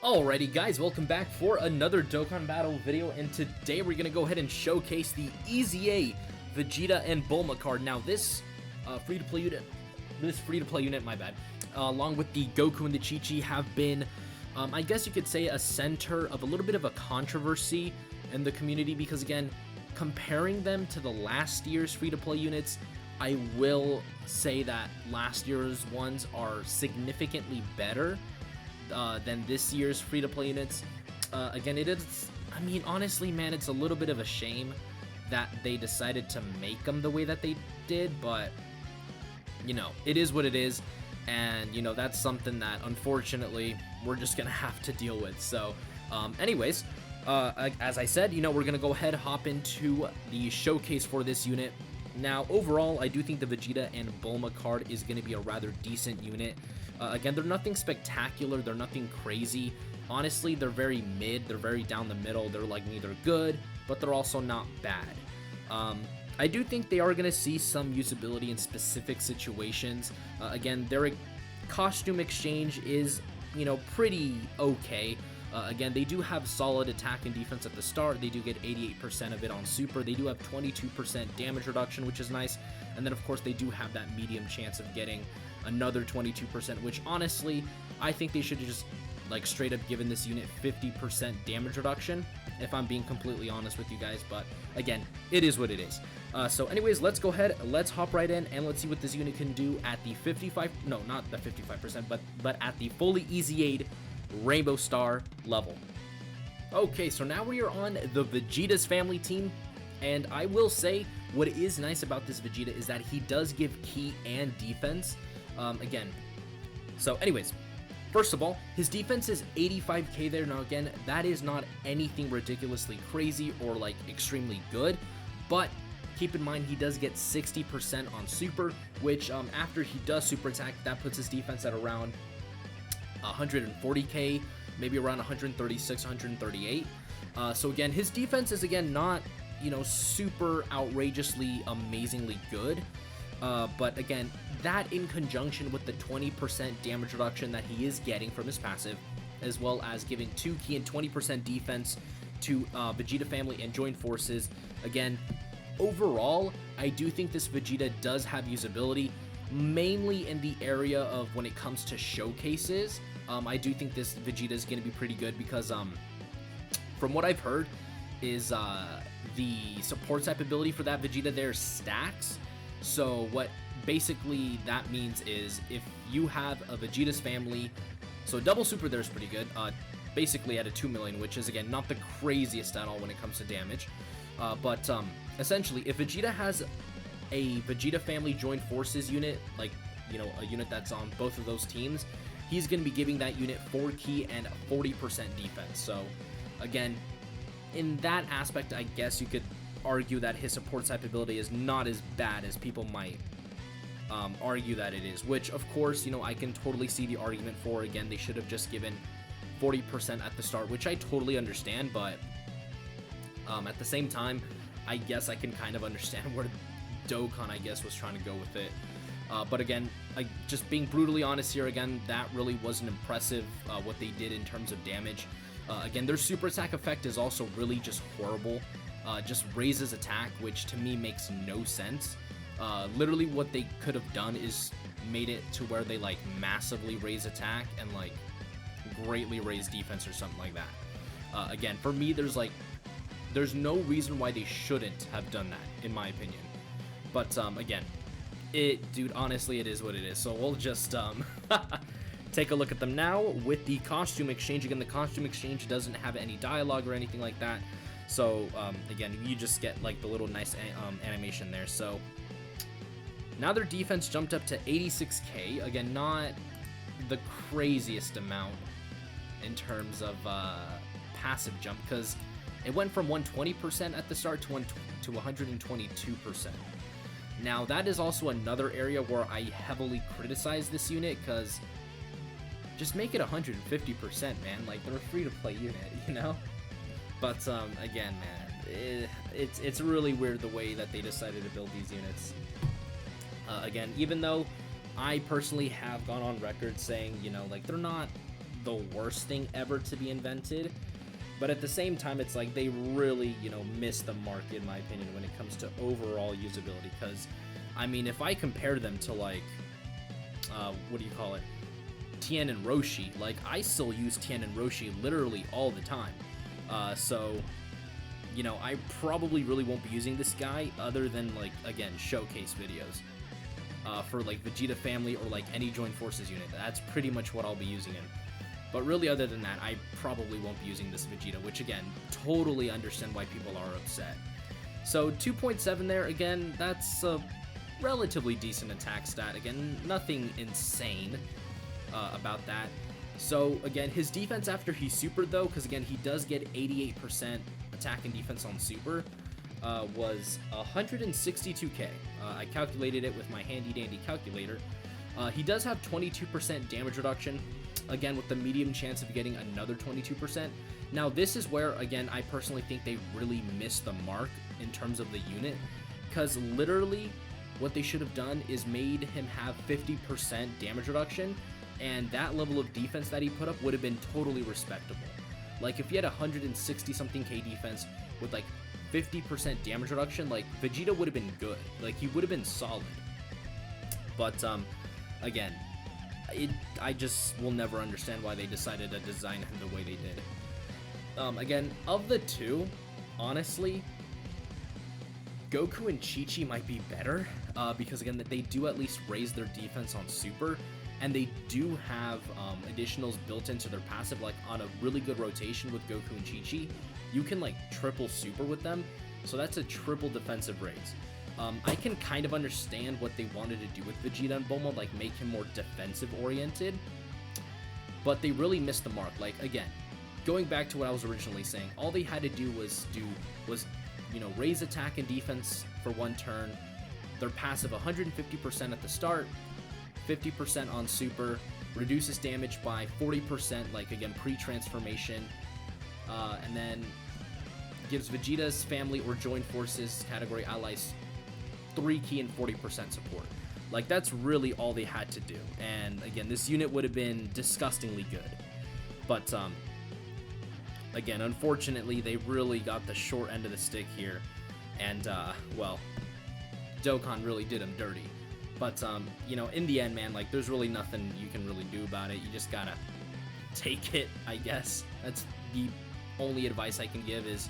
Alrighty guys, welcome back for another Dokkan Battle video, and today we're going to go ahead and showcase the EZA Vegeta and Bulma card. Now this free-to-play unit, my bad, along with the Goku and the Chi-Chi have been, I guess you could say, a center of a little bit of a controversy in the community, because again, comparing them to the last year's free-to-play units, I will say that last year's ones are significantly better than this year's free-to-play units. Again, honestly, man, it's a little bit of a shame that they decided to make them the way that they did, but, you know, it is what it is, and, you know, that's something that, unfortunately, we're just gonna have to deal with. So, anyways, as I said, you know, we're gonna go ahead, hop into the showcase for this unit. Now, overall, I do think the Vegeta and Bulma card is going to be a rather decent unit. Again, they're nothing spectacular, they're nothing crazy. Honestly, they're very mid, they're very down the middle, they're like neither good, but they're also not bad. I do think they are going to see some usability in specific situations. Again, their costume exchange is, you know, pretty okay. Again, they do have solid attack and defense at the start. They do get 88% of it on super. They do have 22% damage reduction, which is nice. And then, of course, they do have that medium chance of getting another 22%, which, honestly, I think they should have just, like, straight up given this unit 50% damage reduction, if I'm being completely honest with you guys. But, again, it is what it is. So, anyways, let's go ahead. Let's hop right in, and let's see what this unit can do at the 55... No, not the 55%, but at the fully EZA'd Rainbow Star level. Okay, so now we are on the Vegeta's family team, and I will say what is nice about this Vegeta is that he does give ki and defense. Again, so anyways, first of all, his defense is 85k there. Now again, that is not anything ridiculously crazy or like extremely good, but keep in mind he does get 60% on super, which after he does super attack, that puts his defense at around 140k, maybe around 136, 138. So again, his defense is again not, you know, super outrageously amazingly good, but again, that in conjunction with the 20% damage reduction that he is getting from his passive, as well as giving 2 ki and 20% defense to Vegeta family and joint forces. Again, overall, I do think this Vegeta does have usability, mainly in the area of when it comes to showcases. I do think this Vegeta is going to be pretty good because, from what I've heard, is the support type ability for that Vegeta there stacks. So what basically that means is if you have a Vegeta's family, so double super there is pretty good, basically at a 2 million, which is again not the craziest at all when it comes to damage, but essentially if Vegeta has a Vegeta family joined forces unit, like, you know, a unit that's on both of those teams, he's going to be giving that unit 4 ki and 40% defense. So again, in that aspect, I guess you could argue that his support type ability is not as bad as people might argue that it is, which of course, you know, I can totally see the argument for. Again, they should have just given 40% at the start, which I totally understand, but at the same time, I guess I can kind of understand where Dokkan, I guess, was trying to go with it. But again, just being brutally honest here, again, that really wasn't impressive, what they did in terms of damage. Again, their super attack effect is also really just horrible. Just raises attack, which to me makes no sense. Literally what they could have done is made it to where they like massively raise attack and like greatly raise defense or something like that. Again, for me, there's no reason why they shouldn't have done that, in my opinion. But again, dude, honestly, it is what it is. So we'll just take a look at them now with the costume exchange. Again, the costume exchange doesn't have any dialogue or anything like that. So again, you just get like the little nice animation there. So now their defense jumped up to 86k. Again, not the craziest amount in terms of passive jump, because it went from 120% at the start to 122%. Now, that is also another area where I heavily criticize this unit, because just make it 150%, man. Like, they're a free-to-play unit, you know? But, again, man, it's really weird the way that they decided to build these units. Again, even though I personally have gone on record saying, you know, like, they're not the worst thing ever to be invented. But at the same time, it's like they really, you know, missed the mark, in my opinion, when it comes to overall usability. Because, I mean, if I compare them to, like, what do you call it? Tien and Roshi. Like, I still use Tien and Roshi literally all the time. So, you know, I probably really won't be using this guy other than, like, again, showcase videos. For, like, Vegeta family or, like, any Joint Forces unit. That's pretty much what I'll be using him. But really, other than that, I probably won't be using this Vegeta, which, again, totally understand why people are upset. So, 2.7 there, again, that's a relatively decent attack stat. Again, nothing insane about that. So, again, his defense after he's supered, though, because, again, he does get 88% attack and defense on super, was 162k. I calculated it with my handy-dandy calculator. He does have 22% damage reduction, again, with the medium chance of getting another 22%. Now, this is where, again, I personally think they really missed the mark in terms of the unit, because literally what they should have done is made him have 50% damage reduction, and that level of defense that he put up would have been totally respectable. Like, if he had 160-something K defense with, like, 50% damage reduction, like, Vegeta would have been good. Like, he would have been solid. But, again, I just will never understand why they decided to design him the way they did. Again, of the two, honestly, Goku and Chi-Chi might be better, because, again, they do at least raise their defense on super, and they do have additionals built into their passive. Like, on a really good rotation with Goku and Chi-Chi, you can, like, triple super with them, so that's a triple defensive raise. I can kind of understand what they wanted to do with Vegeta and Bulma, like, make him more defensive oriented, but they really missed the mark. Like, again, going back to what I was originally saying, all they had to do was, you know, raise attack and defense for one turn, their passive 150% at the start, 50% on super, reduces damage by 40%, like, again, pre-transformation, and then gives Vegeta's family or Joint Forces category allies 3 key and 40% support. Like, that's really all they had to do. And again, this unit would have been disgustingly good. But again, unfortunately, they really got the short end of the stick here. And well, Dokkan really did him dirty. But you know, in the end, man, like, there's really nothing you can really do about it. You just gotta take it, I guess. That's the only advice I can give. Is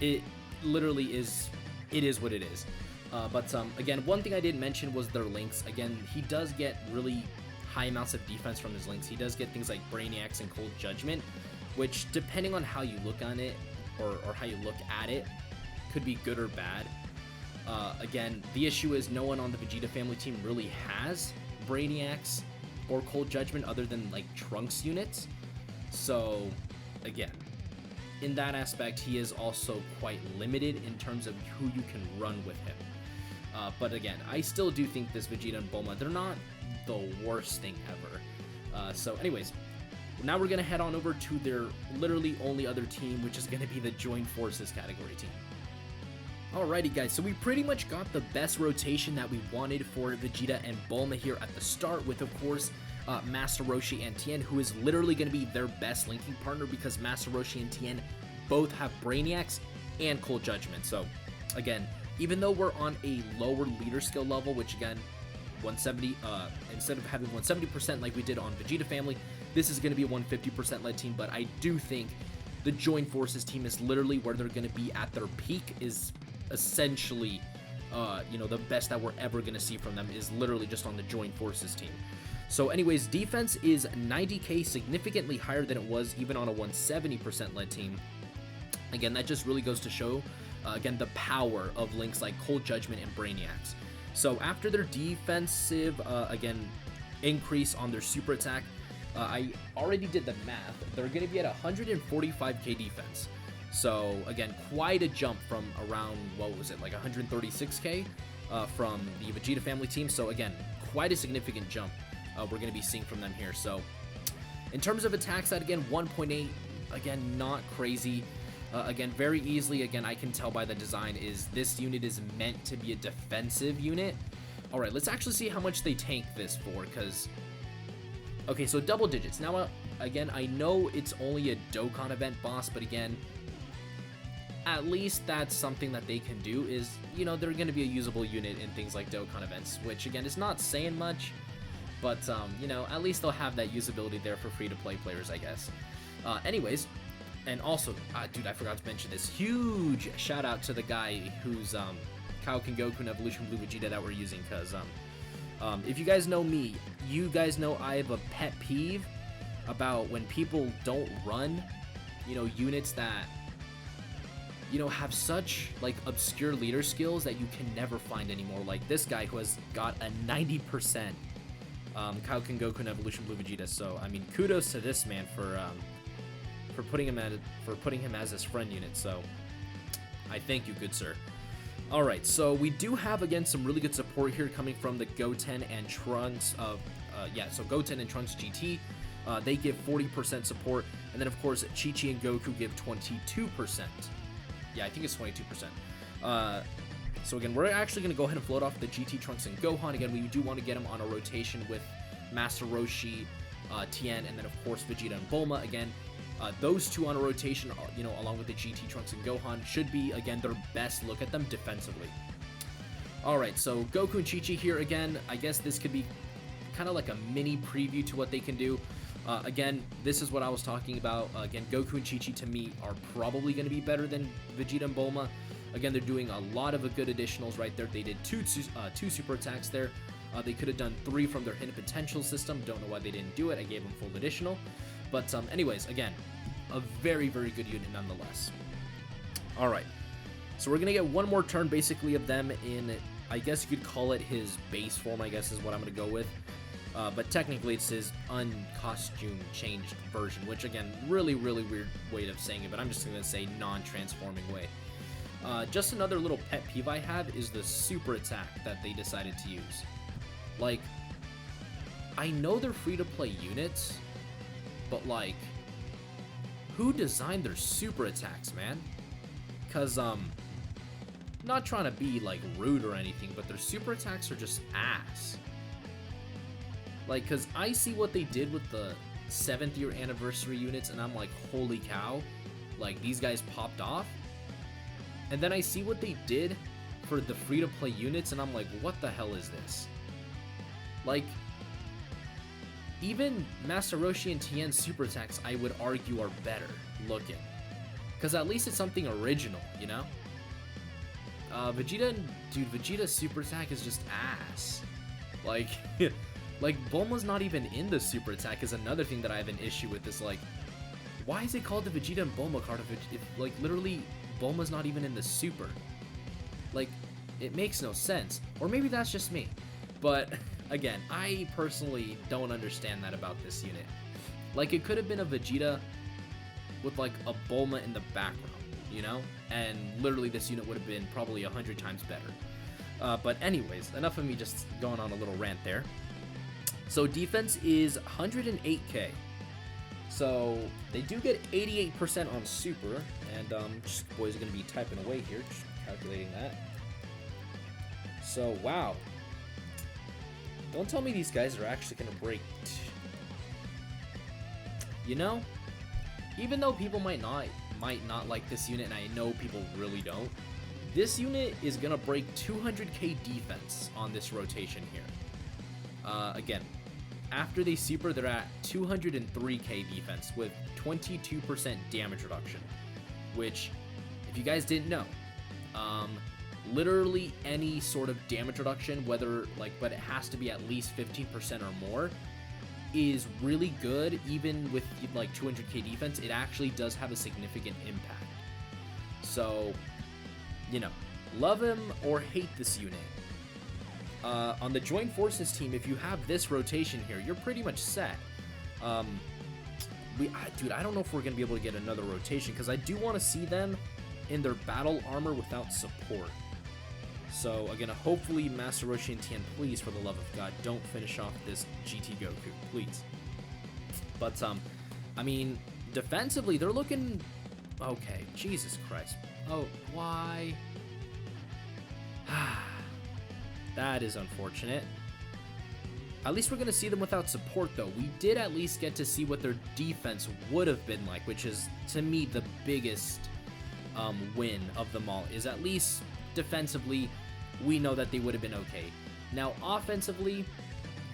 it literally is, it is what it is. But again, one thing I didn't mention was their links. Again, he does get really high amounts of defense from his links. He does get things like Brainiacs and Cold Judgment, which, depending on how you look on it, or how you look at it, could be good or bad. Again, the issue is no one on the Vegeta family team really has Brainiacs or Cold Judgment other than, like, Trunks units. So, again, in that aspect, he is also quite limited in terms of who you can run with him. But again, I still do think this Vegeta and Bulma, they're not the worst thing ever. So anyways, now we're going to head on over to their literally only other team, which is going to be the Joint Forces category team. Alrighty guys, so we pretty much got the best rotation that we wanted for Vegeta and Bulma here at the start, with, of course, Master Roshi and Tien, who is literally going to be their best linking partner, because Master Roshi and Tien both have Brainiacs and Cold Judgment. So again, even though we're on a lower leader skill level, which, again, 170, instead of having 170% like we did on Vegeta family, this is going to be a 150% led team. But I do think the Joint Forces team is literally where they're going to be at their peak, is essentially, you know, the best that we're ever going to see from them is literally just on the Joint Forces team. So anyways, defense is 90k, significantly higher than it was even on a 170% led team. Again, that just really goes to show, again, the power of links like Cold Judgment and Brainiacs. So after their defensive, again, increase on their super attack, I already did the math. They're going to be at 145k defense. So again, quite a jump from around, what was it, like 136k from the Vegeta family team. So again, quite a significant jump we're going to be seeing from them here. So in terms of attack side, again, 1.8, again, not crazy. Again, very easily, again, I can tell by the design is this unit is meant to be a defensive unit. All right, let's actually see how much they tank this for, because, okay, so double digits. Now, again, I know it's only a Dokkan event boss, but again, at least that's something that they can do is, you know, they're going to be a usable unit in things like Dokkan events, which again is not saying much, but, you know, at least they'll have that usability there for free-to-play players, I guess. Anyways, and also, dude, I forgot to mention this. Huge shout out to the guy who's Kaioken Goku and Evolution Blue Vegeta that we're using, because if you guys know me, you guys know I have a pet peeve about when people don't run, you know, units that, you know, have such like obscure leader skills that you can never find anymore. Like this guy who has got a 90% Kaioken Goku and Evolution Blue Vegeta. So I mean, kudos to this man for putting him as his friend unit. So I thank you, good sir. All right, so we do have again some really good support here coming from the Goten and Trunks of so Goten and Trunks GT. They give 40% support, and then of course Chi-Chi and Goku give 22%. Yeah, I think it's 22%. So again, we're actually going to go ahead and float off the GT Trunks and Gohan. Again, we do want to get them on a rotation with Master Roshi, Tien, and then of course Vegeta and Bulma. Again, those two on a rotation, you know, along with the GT Trunks and Gohan, should be, again, their best look at them defensively. Alright, so Goku and Chi-Chi here again. I guess this could be kind of like a mini preview to what they can do. Again, this is what I was talking about. Again, Goku and Chi-Chi to me are probably going to be better than Vegeta and Bulma. Again, they're doing a lot of good additionals right there. They did two super attacks there. They could have done 3 from their hidden potential system. Don't know why they didn't do it. I gave them full additional. But anyways, again, a very, very good unit nonetheless. All right, so we're going to get one more turn basically of them in, I guess you could call it his base form, I guess is what I'm going to go with. But technically it's his uncostume changed version, which again, really, really weird way of saying it, but I'm just going to say non-transforming way. Just another little pet peeve I have is the super attack that they decided to use. Like, I know they're free-to-play units, but like, who designed their super attacks, man? Cause not trying to be like rude or anything, but their super attacks are just ass. Like, cause I see what they did with the 7th year anniversary units, and I'm like, holy cow, like these guys popped off. And then I see what they did for the free-to-play units, and I'm like, what the hell is this? Like, even Master Roshi and Tien's super attacks, I would argue, are better looking. Because at least it's something original, you know? Vegeta's super attack is just ass. Like, like, Bulma's not even in the super attack is another thing that I have an issue with. Is like, why is it called the Vegeta and Bulma card if like, literally, Bulma's not even in the super? Like, it makes no sense. Or maybe that's just me. But again, I personally don't understand that about this unit. Like, it could have been a Vegeta with like a Bulma in the background, you know? And literally this unit would have been probably 100 times better. But anyways, enough of me just going on a little rant there. So defense is 108k. So they do get 88% on super, and just boys are going to be typing away here, just calculating that. So wow. Don't tell me these guys are actually going to break. You know, even though people might not like this unit, and I know people really don't, this unit is going to break 200k defense on this rotation here. Again, after they super, they're at 203k defense with 22% damage reduction, which, if you guys didn't know, literally any sort of damage reduction, whether like, but it has to be at least 15% or more, is really good. Even with like 200k defense, it actually does have a significant impact. So, you know, love him or hate this unit. On the Joint Forces team, if you have this rotation here, you're pretty much set. Dude, I don't know if we're going to be able to get another rotation, because I do want to see them in their battle armor without support. So, again, hopefully Master Roshi and Tien, please, for the love of God, don't finish off this GT Goku, please. But, I mean, defensively, they're looking... Okay, Jesus Christ. Oh, why? That is unfortunate. At least we're going to see them without support, though. We did at least get to see what their defense would have been like, which is, to me, the biggest win of them all, is at least defensively, we know that they would have been okay. Now, offensively,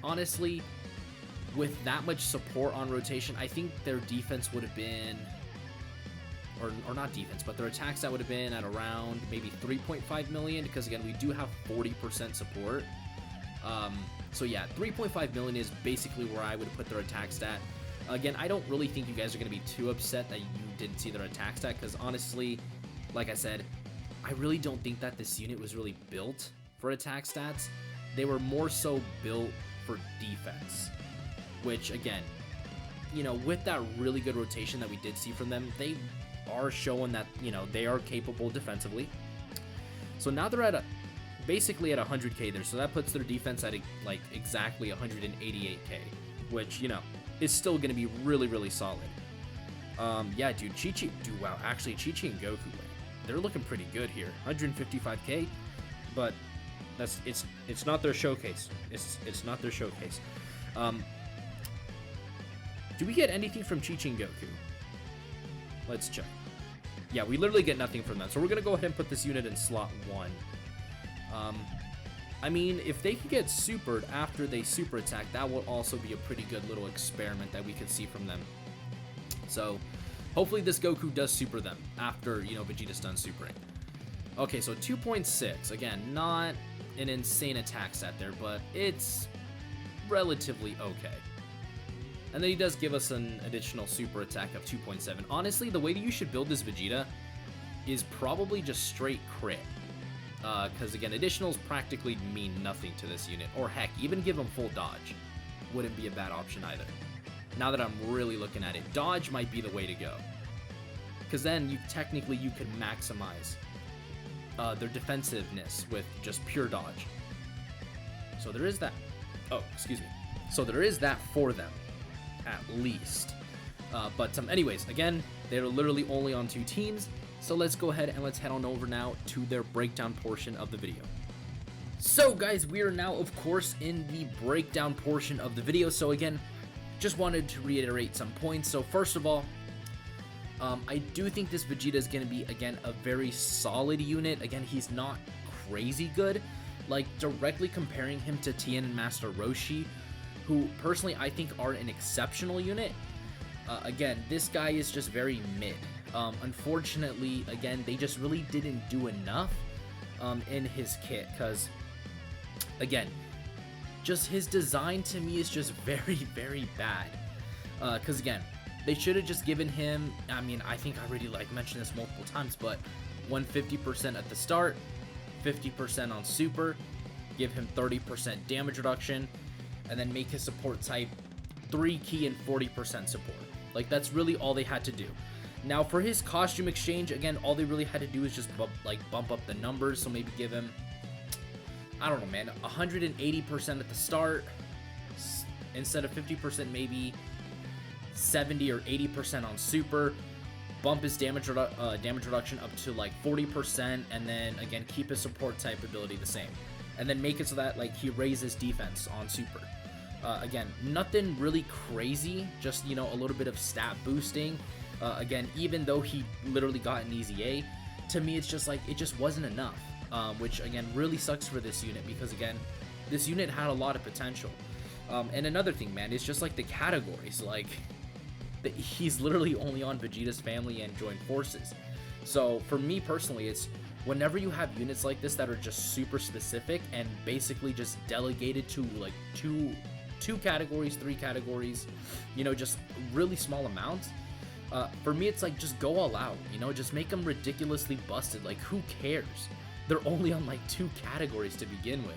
honestly, with that much support on rotation, I think their defense would have been, or not defense, but their attacks that would have been at around maybe 3.5 million, because again, we do have 40% support. So yeah, 3.5 million is basically where I would put their attack stat. Again, I don't really think you guys are going to be too upset that you didn't see their attack stat, because honestly, like I said, I really don't think that this unit was really built for attack stats. They were more so built for defense, which again, you know, with that really good rotation that we did see from them, they are showing that, you know, they are capable defensively. So now they're at basically at 100k there, so that puts their defense at like exactly 188k, which, you know, is still going to be really, really solid. Yeah, dude, Chi-Chi, dude, wow, actually, Chi-Chi and Goku, they're looking pretty good here. 155k, but it's not their showcase. It's not their showcase. Do we get anything from Chi-Chi and Goku? Let's check. Yeah, we literally get nothing from them, so we're gonna go ahead and put this unit in slot 1. I mean, if they could get supered after they super attack, that will also be a pretty good little experiment that we could see from them. So, hopefully this Goku does super them after, you know, Vegeta's done supering. Okay, so 2.6. Again, not an insane attack stat there, but it's relatively okay. And then he does give us an additional super attack of 2.7. Honestly, the way that you should build this Vegeta is probably just straight crit. Because again, additionals practically mean nothing to this unit. Or heck, even give him full dodge wouldn't be a bad option either. Now that I'm really looking at it, dodge might be the way to go. Because then you could maximize their defensiveness with just pure dodge. So there is that. Oh, excuse me. So there is that for them, at least. But anyways, again, they're literally only on 2 teams. So let's go ahead and let's head on over now to their breakdown portion of the video. So guys, we are now, of course, in the breakdown portion of the video. So again, just wanted to reiterate some points. So first of all, I do think this Vegeta is going to be, again, a very solid unit. Again, he's not crazy good. Like, directly comparing him to Tien and Master Roshi, who personally I think are an exceptional unit. Again, this guy is just very mid. Unfortunately, again, they just really didn't do enough in his kit, because, again, just his design to me is just very, very bad. Because, again, they should have just given him, I mean, I think I already mentioned this multiple times, but 150% at the start, 50% on super, give him 30% damage reduction, and then make his support type 3 key and 40% support. Like, that's really all they had to do. Now, for his costume exchange, again, all they really had to do is just bump up the numbers. So maybe give him, I don't know, man, 180% at the start. Instead of 50%, maybe 70 or 80% on super. Bump his damage reduction up to like 40%. And then, again, keep his support type ability the same. And then make it so that, like, he raises defense on super. Again, nothing really crazy. Just, you know, a little bit of stat boosting. Again, even though he literally got an easy A, to me it's just like, it just wasn't enough, which again really sucks for this unit, because again, this unit had a lot of potential. And another thing, man, it's just like the categories, like he's literally only on Vegeta's family and joined forces. So for me personally, it's whenever you have units like this that are just super specific and basically just delegated to like two categories, 3 categories, you know, just really small amounts. For me, it's like, just go all out, you know, just make them ridiculously busted. Like, who cares? They're only on like 2 categories to begin with.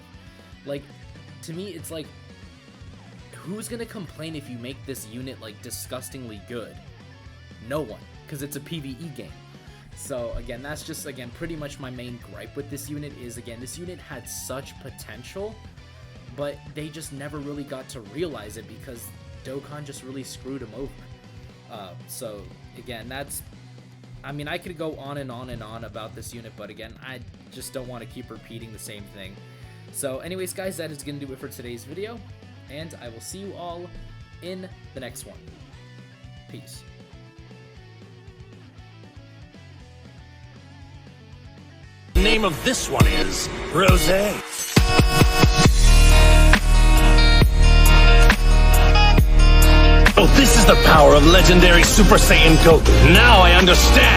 Like, to me, it's like, who's gonna complain if you make this unit like disgustingly good? No one, because it's a PvE game. So again, that's just, again, pretty much my main gripe with this unit is, again, this unit had such potential, but they just never really got to realize it because Dokkan just really screwed him over. So again, I mean, I could go on and on and on about this unit, but again, I just don't want to keep repeating the same thing. So anyways, guys, that is going to do it for today's video. and I will see you all in the next one. Peace. The name of this one is Rosé. Oh, this is the power of legendary Super Saiyan Goku. Now I understand.